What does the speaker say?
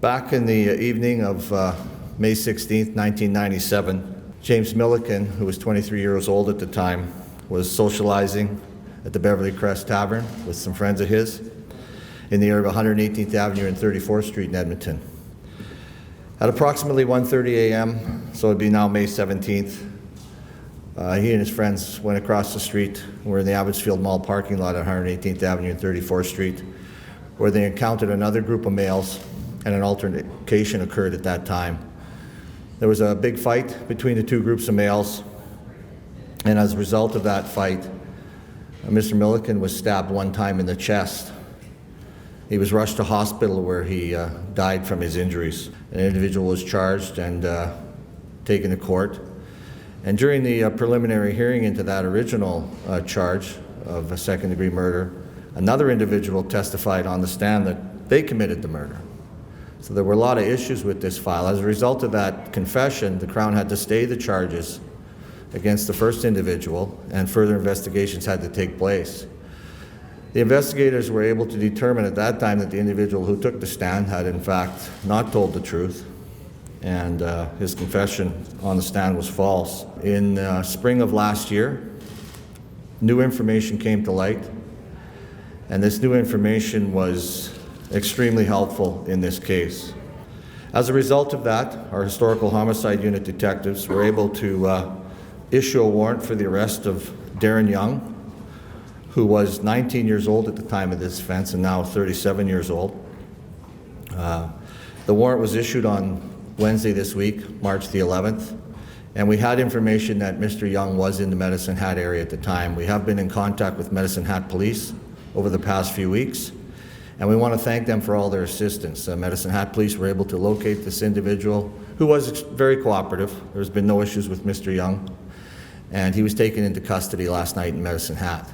Back in the evening of May 16th, 1997, James Milliken, who was 23 years old at the time, was socializing at the Beverly Crest Tavern with some friends of his in the area of 118th Avenue and 34th Street in Edmonton. At approximately 1:30 a.m., so it'd be now May 17th, he and his friends went across the street. We're in the Abbotsfield Mall parking lot at 118th Avenue and 34th Street, where they encountered another group of males, and an altercation occurred at that time. There was a big fight between the two groups of males, and as a result of that fight, Mr. Milliken was stabbed one time in the chest. He was rushed to hospital where he died from his injuries. An individual was charged and taken to court. And during the preliminary hearing into that original charge of a second-degree murder, another individual testified on the stand that they committed the murder. So there were a lot of issues with this file. As a result of that confession, the Crown had to stay the charges against the first individual, and further investigations had to take place. The investigators were able to determine at that time that the individual who took the stand had in fact not told the truth, and his confession on the stand was false. In spring of last year, new information came to light, and this new information was extremely helpful in this case. As a result of that, our historical homicide unit detectives were able to issue a warrant for the arrest of Darren Young, who was 19 years old at the time of this offense and now 37 years old. The warrant was issued on Wednesday this week, March the 11th, and we had information that Mr. Young was in the Medicine Hat area at the time. We have been in contact with Medicine Hat Police over the past few weeks, and we want to thank them for all their assistance. Medicine Hat Police were able to locate this individual, who was very cooperative. There's been no issues with Mr. Young, and he was taken into custody last night in Medicine Hat.